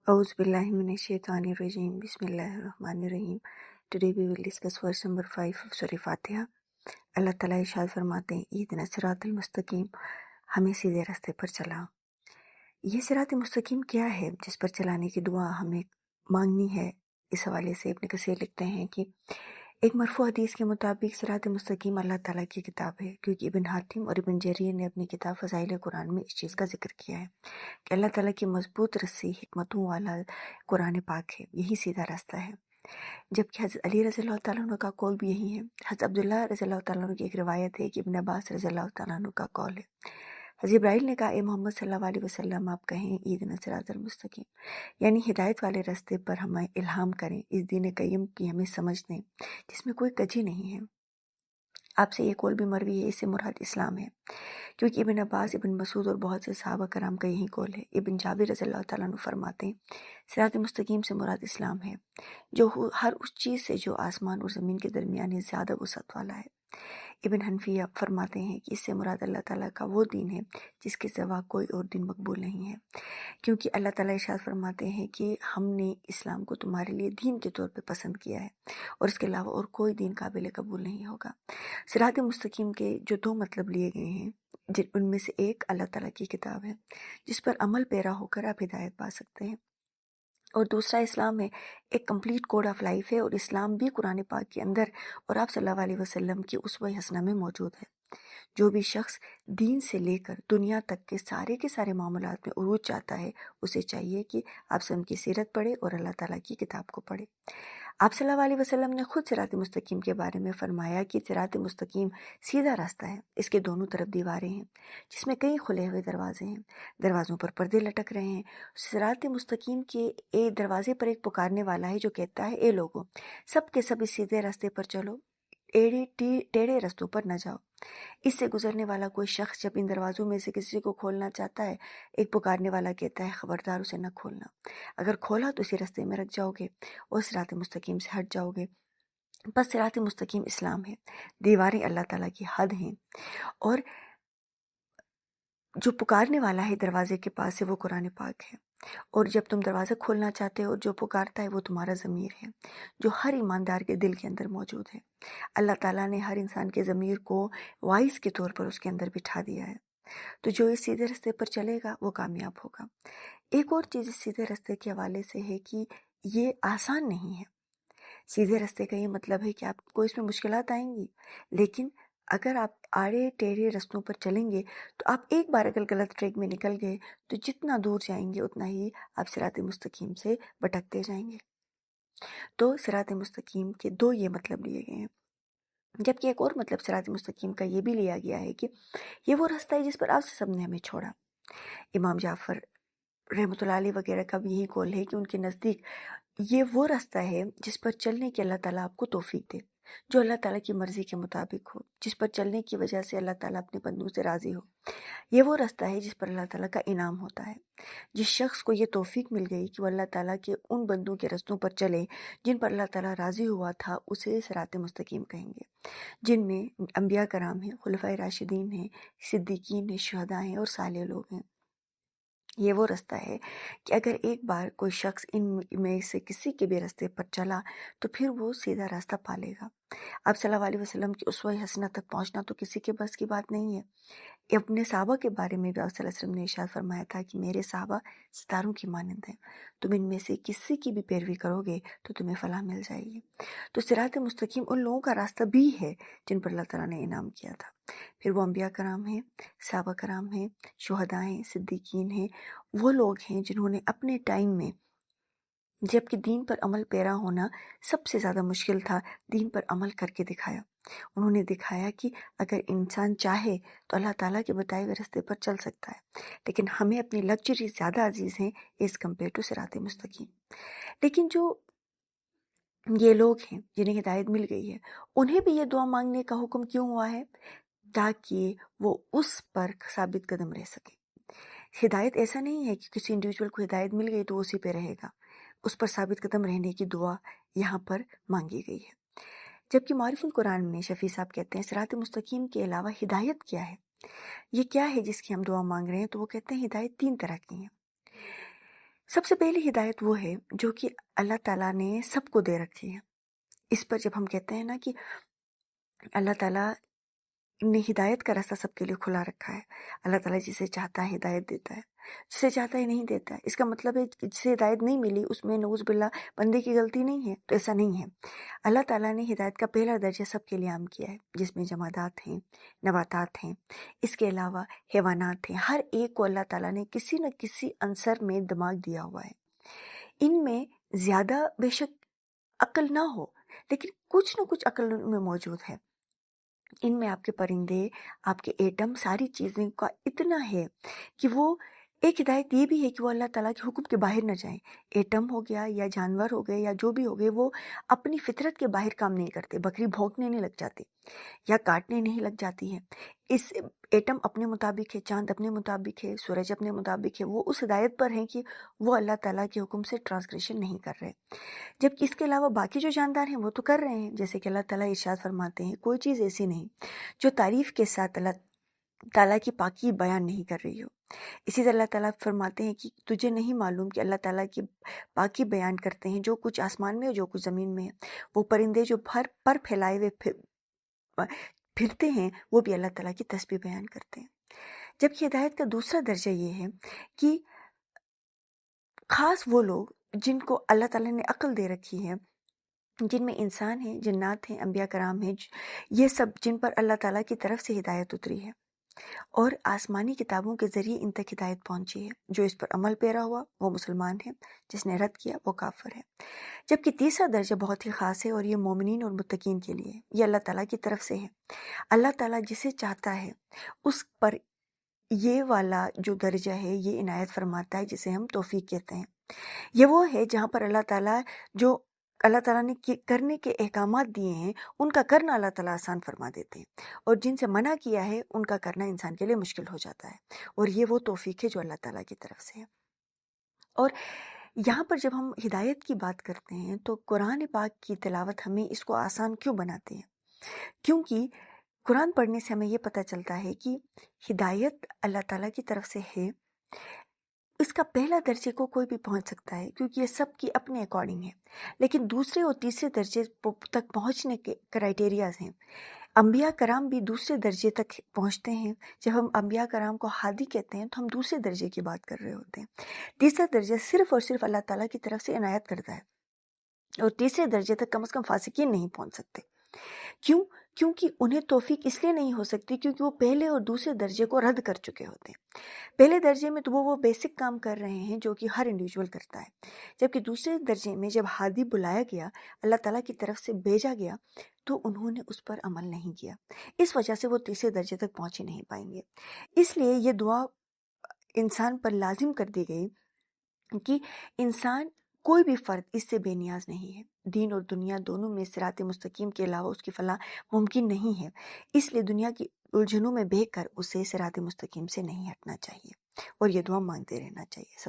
A'udhu billahi minash shaitanir rajim. Bismillahir rahmanir rahim. Today we will discuss verse number 5 of Surah Fatiha. Allah Ta'ala इरशाद फरमाते हैं, इहदिना सिरातल मुस्तकीम, हमें सीधे रास्ते पर चला। ये सिरात मुस्तकीम क्या है जिस पर चलाने की दुआ हमें मांगनी है? इस हवाले से इब्न कसीर लिखते हैं कि एक मरफू हदीस के मुताबिक सिरात मुस्तकीम अल्लाह ताला की किताब है, क्योंकि इब्न हातिम और इब्न जरीर ने अपनी किताब फ़ज़ाइल कुरान में इस चीज़ का जिक्र किया है कि अल्लाह ताला की मजबूत रस्सी हिकमतों वाला कुरान पाक है, यही सीधा रास्ता है। जबकि हज़रत अली रज़ियल्लाहु तआला अन्हु का कौल भी यही है। हज़रत अब्दुल्लाह रज़ियल्लाहु तआला अन्हु की एक रिवायत है कि इब्न अब्बास रज़ियल्लाहु तआला अन्हु का कौल है। हज़रत इब्राहीम ने कहा, ए मोहम्मद सल्लल्लाहु अलैहि वसल्लम, आप कहें इहदिना सिरातल मुस्तकीम, यानी हिदायत वाले रास्ते पर हमें इल्हाम करें, इस दीन क़य्यम की हमें समझ दें जिसमें कोई कजी नहीं है। आपसे ये कौल भी मरवी है, इससे मुराद इस्लाम है, क्योंकि इब्न अब्बास, इब्न मसूद और बहुत से सहाबा कराम का यही कौल है। इब्न जाबिर रज़ियल्लाहु तआला अन्हु फरमाते हैं, सिरात मुस्तकीम से मुराद इस्लाम है, जो हर उस चीज़ से जो आसमान और ज़मीन के दरमियान है ज़्यादा वसअत वाला है। इब्न हनफिया फरमाते हैं कि इससे मुराद अल्लाह ताला का वो दीन है जिसके सिवा कोई और दीन मकबूल नहीं है, क्योंकि अल्लाह ताला इरशाद फरमाते हैं कि हमने इस्लाम को तुम्हारे लिए दीन के तौर पे पसंद किया है और इसके अलावा और कोई दीन काबिल कबूल नहीं होगा। सिरात मुस्तकीम के जो दो मतलब लिए गए हैं, जिन उनमें से एक अल्लाह ताला की किताब है जिस पर अमल पैरा होकर आप हिदायत पा सकते हैं, और दूसरा इस्लाम है, एक कंप्लीट कोड ऑफ लाइफ है, और इस्लाम भी कुरान पाक के अंदर और आप सल्लल्लाहु अलैहि वसल्लम की उसवा हसना में मौजूद है। जो भी शख्स दीन से लेकर दुनिया तक के सारे मामलात में उरूज चाहता है, उसे चाहिए कि आप सब की सीरत पढ़े और अल्लाह ताला की किताब को पढ़े। आप सल्लल्लाहु अलैहि वसल्लम ने खुद सिरात मुस्तकीम के बारे में फरमाया कि सिरात मुस्तकीम सीधा रास्ता है, इसके दोनों तरफ दीवारें हैं जिसमें कई खुले हुए दरवाजे हैं, दरवाज़ों पर पर्दे लटक रहे हैं। सिरात मुस्तकीम के एक दरवाजे पर एक पुकारने वाला है जो कहता है, ए लोगों, सब के सब इस सीधे रास्ते पर चलो, टेढ़े रास्तों पर न जाओ। इससे गुजरने वाला कोई शख्स जब इन दरवाज़ों में से किसी को खोलना चाहता है, एक पुकारने वाला कहता है, खबरदार उसे न खोलना, अगर खोला तो इसी रास्ते में रख जाओगे और सिरात मुस्तकीम से हट जाओगे। बस सिरात मुस्तकीम इस्लाम है, दीवारें अल्लाह ताला की हद हैं, और जो पुकारने वाला है दरवाजे के पास से वो कुरान पाक है, और जब तुम दरवाज़ा खोलना चाहते हो, जो पुकारता है वो तुम्हारा ज़मीर है जो हर ईमानदार के दिल के अंदर मौजूद है। अल्लाह ताला ने हर इंसान के ज़मीर को वॉइस के तौर पर उसके अंदर बिठा दिया है, तो जो इस सीधे रास्ते पर चलेगा वो कामयाब होगा। एक और चीज़ इस सीधे रास्ते के हवाले से है कि ये आसान नहीं है। सीधे रास्ते का ये मतलब है कि आपको इसमें मुश्किलात आएंगी, लेकिन अगर आप आड़े टेढ़े रास्तों पर चलेंगे तो आप एक बार अगर गलत ट्रैक में निकल गए तो जितना दूर जाएंगे उतना ही आप सिरात मुस्तकीम से भटकते जाएंगे। तो सिरात मुस्तकीम के दो ये मतलब लिए गए हैं, जबकि एक और मतलब सिरात मुस्तकीम का ये भी लिया गया है कि ये वो रास्ता है जिस पर आप सब ने हमें छोड़ा। इमाम जाफ़र रहमतुल्लाह अलैह वगैरह का भी यही कौल है कि उनके नज़दीक ये वो रास्ता है जिस पर चलने की अल्लाह ताला आपको तौफीक दे, जो अल्लाह ताला की मर्ज़ी के मुताबिक हो, जिस पर चलने की वजह से अल्लाह ताला अपने बंदों से राज़ी हो। ये वो रास्ता है जिस पर अल्लाह ताला का इनाम होता है। जिस शख्स को ये तौफीक मिल गई कि वो अल्लाह ताला के उन बंदों के रास्तों पर चले जिन पर अल्लाह ताला राज़ी हुआ था, उसे सिरात मुस्तकीम कहेंगे, जिनमें अंबिया कराम हैं, खुलफाए राशिदीन हैं, सिद्दीकीन हैं, शुहदा हैं और साले लोग हैं। ये वो रास्ता है कि अगर एक बार कोई शख्स इन में से किसी के भी रास्ते पर चला तो फिर वो सीधा रास्ता पा लेगा। आप सल्लल्लाहु अलैहि वसल्लम की उसवा हसना तक पहुंचना तो किसी के बस की बात नहीं है। अपने साहबा के बारे में भी आप सल्लल्लाहु अलैहि वसल्लम ने इरशाद फरमाया था कि मेरे साहबा सितारों की मानंद हैं, तुम इनमें से किसी की भी पैरवी करोगे तो तुम्हें फलाह मिल जाएगी। तो सिरात मुस्तकीम उन लोगों का रास्ता भी है जिन पर अल्लाह ताला ने इनाम किया था। फिर वो अंबिया कराम हैं, साहबा कराम हैं, शुहदा हैं, सिद्दीकीन हैं, वो लोग हैं जिन्होंने अपने टाइम में, जबकि दीन पर अमल पैरा होना सबसे ज़्यादा मुश्किल था, दीन पर अमल करके दिखाया। उन्होंने दिखाया कि अगर इंसान चाहे तो अल्लाह ताला के बताए हुए रास्ते पर चल सकता है, लेकिन हमें अपनी लग्जरी ज़्यादा अजीज़ हैं एज़ कम्पेयर टू सिरात मुस्तकीम। लेकिन जो ये लोग हैं जिन्हें हिदायत मिल गई है, उन्हें भी ये दुआ मांगने का हुक्म क्यों हुआ है? ताकि वो उस पर साबित कदम रह सके। हिदायत ऐसा नहीं है कि किसी इंडिविजुअल को हिदायत मिल गई तो उसी पे रहेगा, उस पर साबित कदम रहने की दुआ यहाँ पर मांगी गई है। जबकि मारिफुल कुरान में शफी साहब कहते हैं सिरात मुस्तकीम के अलावा हिदायत क्या है, ये क्या है जिसकी हम दुआ मांग रहे हैं, तो वो कहते हैं हिदायत तीन तरह की हैं। سب سے پہلی ہدایت وہ ہے جو کہ اللہ تعالیٰ نے سب کو دے رکھی ہے۔ اس پر جب ہم کہتے ہیں نا کہ اللہ تعالیٰ نے ہدایت کا راستہ سب کے لیے کھلا رکھا ہے، اللہ تعالیٰ جسے چاہتا ہے ہدایت دیتا ہے، جسے چاہتا ہے نہیں دیتا ہے۔ اس کا مطلب ہے کہ جسے ہدایت نہیں ملی اس میں نعوذ باللہ بندے کی غلطی نہیں ہے، تو ایسا نہیں ہے۔ اللہ تعالیٰ نے ہدایت کا پہلا درجہ سب کے لیے عام کیا ہے، جس میں جمادات ہیں، نباتات ہیں، اس کے علاوہ حیوانات ہیں۔ ہر ایک کو اللہ تعالیٰ نے کسی نہ کسی عنصر میں دماغ دیا ہوا ہے۔ ان میں زیادہ بے شک عقل نہ ہو، لیکن کچھ نہ کچھ عقل ان میں موجود ہے۔ ان میں آپ کے پرندے، آپ کے ایٹم، ساری چیزیں کا اتنا ہے کہ وہ ایک ہدایت یہ بھی ہے کہ وہ اللہ تعالیٰ کے حکم کے باہر نہ جائیں۔ ایٹم ہو گیا یا جانور ہو گئے یا جو بھی ہو گئے، وہ اپنی فطرت کے باہر کام نہیں کرتے۔ بکری بھونکنے نہیں لگ جاتی یا کاٹنے نہیں لگ جاتی ہے۔ اس ایٹم اپنے مطابق ہے، چاند اپنے مطابق ہے، سورج اپنے مطابق ہے۔ وہ اس ہدایت پر ہیں کہ وہ اللہ تعالیٰ کے حکم سے ٹرانسگریشن نہیں کر رہے، جبکہ اس کے علاوہ باقی جو جاندار ہیں وہ تو کر رہے ہیں۔ جیسے کہ اللہ تعالیٰ ارشاد فرماتے ہیں کوئی چیز ایسی نہیں جو تعریف کے ساتھ اللہ تعالیٰ کی پاکی بیان نہیں کر رہی ہو۔ اسی طرح اللہ تعالیٰ فرماتے ہیں کہ تجھے نہیں معلوم کہ اللہ تعالیٰ کی پاکی بیان کرتے ہیں جو کچھ آسمان میں ہے جو کچھ زمین میں ہے۔ وہ پرندے جو پر پھیلائے ہوئے پھرتے ہیں وہ بھی اللہ تعالیٰ کی تسبیح بیان کرتے ہیں۔ جبکہ ہدایت کا دوسرا درجہ یہ ہے کہ خاص وہ لوگ جن کو اللہ تعالیٰ نے عقل دے رکھی ہے، جن میں انسان ہیں، جنات ہیں، انبیاء کرام ہیں، یہ سب جن پر اللہ تعالیٰ کی طرف سے ہدایت اتری ہے اور آسمانی کتابوں کے ذریعے ان تک ہدایت پہنچی ہے۔ جو اس پر عمل پیرا ہوا وہ مسلمان ہے، جس نے رد کیا وہ کافر ہے۔ جبکہ تیسرا درجہ بہت ہی خاص ہے اور یہ مومنین اور متقین کے لیے، یہ اللہ تعالیٰ کی طرف سے ہے۔ اللہ تعالیٰ جسے چاہتا ہے اس پر یہ والا جو درجہ ہے یہ عنایت فرماتا ہے، جسے ہم توفیق کہتے ہیں۔ یہ وہ ہے جہاں پر اللہ تعالیٰ جو اللہ تعالیٰ نے کرنے کے احکامات دیے ہیں ان کا کرنا اللہ تعالیٰ آسان فرما دیتے ہیں، اور جن سے منع کیا ہے ان کا کرنا انسان کے لیے مشکل ہو جاتا ہے، اور یہ وہ توفیق ہے جو اللہ تعالیٰ کی طرف سے ہے۔ اور یہاں پر جب ہم ہدایت کی بات کرتے ہیں تو قرآن پاک کی تلاوت ہمیں اس کو آسان کیوں بناتے ہیں؟ کیونکہ قرآن پڑھنے سے ہمیں یہ پتہ چلتا ہے کہ ہدایت اللہ تعالیٰ کی طرف سے ہے۔ اس کا پہلا درجے کو کوئی بھی پہنچ سکتا ہے کیونکہ یہ سب کی اپنے اکارڈنگ ہے، لیکن دوسرے اور تیسرے درجے تک پہنچنے کے کرائٹیریاز ہیں۔ انبیاء کرام بھی دوسرے درجے تک پہنچتے ہیں۔ جب ہم انبیاء کرام کو ہادی کہتے ہیں تو ہم دوسرے درجے کی بات کر رہے ہوتے ہیں۔ تیسرا درجہ صرف اور صرف اللہ تعالیٰ کی طرف سے عنایت کرتا ہے، اور تیسرے درجے تک کم از کم فاسقین نہیں پہنچ سکتے۔ کیوں؟ کیونکہ انہیں توفیق اس لیے نہیں ہو سکتی کیونکہ وہ پہلے اور دوسرے درجے کو رد کر چکے ہوتے ہیں۔ پہلے درجے میں تو وہ بیسک کام کر رہے ہیں جو کہ ہر انڈیویجول کرتا ہے، جبکہ دوسرے درجے میں جب ہادی بلایا گیا، اللہ تعالیٰ کی طرف سے بھیجا گیا، تو انہوں نے اس پر عمل نہیں کیا۔ اس وجہ سے وہ تیسرے درجے تک پہنچ ہی نہیں پائیں گے۔ اس لیے یہ دعا انسان پر لازم کر دی گئی کہ انسان کوئی بھی فرد اس سے بے نیاز نہیں ہے۔ دین اور دنیا دونوں میں صراط مستقیم کے علاوہ اس کی فلاح ممکن نہیں ہے، اس لیے دنیا کی الجھنوں میں بہہ کر اسے صراط مستقیم سے نہیں ہٹنا چاہیے اور یہ دعا مانگتے رہنا چاہیے۔